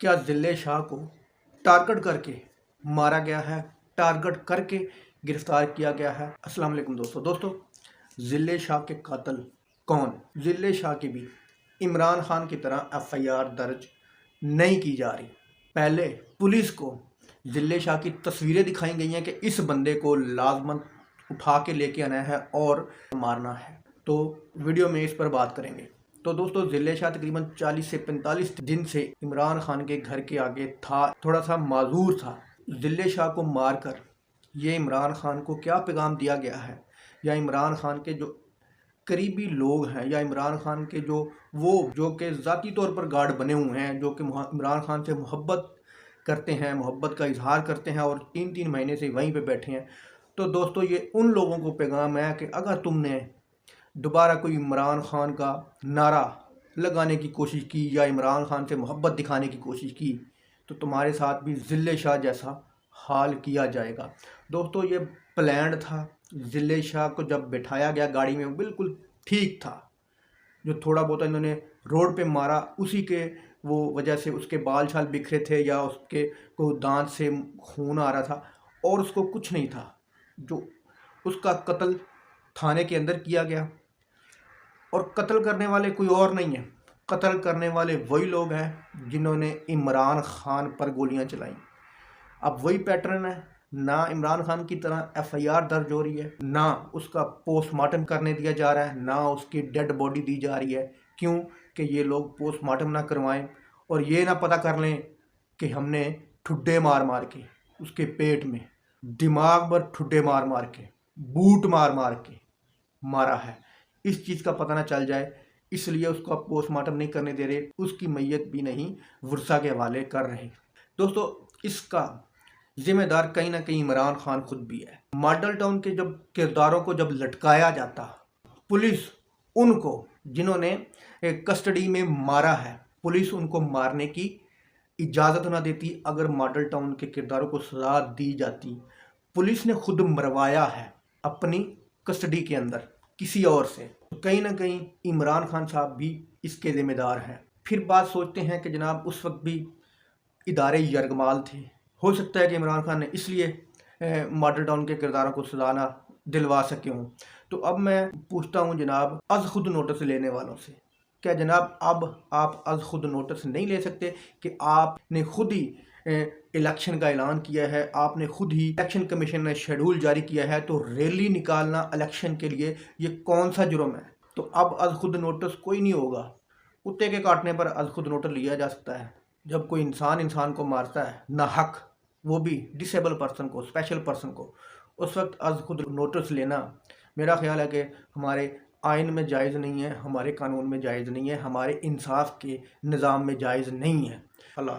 क्या जिले शाह को टारगेट करके मारा गया है, टारगेट करके गिरफ्तार किया गया है। अस्सलाम वालेकुम दोस्तों, जिले शाह के कातिल कौन? जिले शाह की भी इमरान खान की तरह एफआईआर दर्ज नहीं की जा रही। पहले पुलिस को जिले शाह की तस्वीरें दिखाई गई हैं कि इस बंदे को लाजमन उठा के लेके आना है और मारना है। तो वीडियो में इस पर बात करेंगे। तो दोस्तों, जिले शाह तकरीबन 40 से 45 दिन से इमरान खान के घर के आगे था, थोड़ा सा माजूर था। जिले शाह को मारकर ये इमरान खान को क्या पैगाम दिया गया है, या इमरान खान के जो करीबी लोग हैं, या इमरान खान के जो कि ज़ाती तौर पर गार्ड बने हुए हैं, जो कि इमरान खान से मोहब्बत करते हैं, मोहब्बत का इजहार करते हैं और 3-3 महीने से वहीं पे बैठे हैं। तो दोस्तों, ये उन लोगों को पैगाम है कि अगर तुमने दोबारा कोई इमरान खान का नारा लगाने की कोशिश की या इमरान खान से मोहब्बत दिखाने की कोशिश की, तो तुम्हारे साथ भी जिले शाह जैसा हाल किया जाएगा। दोस्तों, ये प्लान्ड था। जिले शाह को जब बिठाया गया गाड़ी में, बिल्कुल ठीक था। जो थोड़ा बहुत इन्होंने रोड पे मारा, उसी के वो वजह से उसके बाल छाल बिखरे थे या उसके को दांत से खून आ रहा था, और उसको कुछ नहीं था। जो उसका कत्ल थाने के अंदर किया गया, और कत्ल करने वाले कोई और नहीं है, कत्ल करने वाले वही लोग हैं जिन्होंने इमरान खान पर गोलियां चलाई। अब वही पैटर्न है, ना इमरान खान की तरह एफआईआर दर्ज हो रही है, ना उसका पोस्टमार्टम करने दिया जा रहा है, ना उसकी डेड बॉडी दी जा रही है। क्यों? कि ये लोग पोस्टमार्टम ना करवाएं और ये ना पता कर लें कि हमने ठुड्डे मार मार के उसके पेट में, दिमाग पर ठुड्डे मार मार के, बूट मार मार के मारा है। इस चीज़ का पता ना चल जाए, इसलिए उसका पोस्टमार्टम नहीं करने दे रहे, उसकी मैयत भी नहीं वर्षा के हवाले कर रहे। दोस्तों, इसका जिम्मेदार कहीं ना कहीं इमरान खान खुद भी है। मॉडल टाउन के जब किरदारों को जब लटकाया जाता, पुलिस उनको जिन्होंने कस्टडी में मारा है, पुलिस उनको मारने की इजाज़त ना देती। अगर मॉडल टाउन के किरदारों को सजा दी जाती, पुलिस ने खुद मरवाया है अपनी कस्टडी के अंदर किसी और से, तो कहीं ना कहीं इमरान खान साहब भी इसके जिम्मेदार हैं। फिर बात सोचते हैं कि जनाब उस वक्त भी इदारे यरगमाल थे। हो सकता है कि इमरान खान ने इसलिए मॉडल टाउन के किरदारों को सजा ना दिलवा सके हों। तो अब मैं पूछता हूं जनाब अज खुद नोटिस लेने वालों से, क्या जनाब अब आप अज खुद नोटिस नहीं ले सकते कि आपने खुद ही इलेक्शन का ऐलान किया है, आपने खुद ही इलेक्शन कमीशन ने शेड्यूल जारी किया है, तो रैली निकालना इलेक्शन के लिए ये कौन सा जुर्म है? तो अब अज खुद नोटिस कोई नहीं होगा। कुत्ते के काटने पर अज खुद नोटिस लिया जा सकता है। जब कोई इंसान को मारता है ना हक, वो भी डिसेबल पर्सन को, स्पेशल पर्सन को, उस वक्त अज खुद नोटिस लेना मेरा ख्याल है कि हमारे आइन में जायज़ नहीं है, हमारे कानून में जायज़ नहीं है, हमारे इंसाफ के निज़ाम में जायज़ नहीं है। अल्लाह।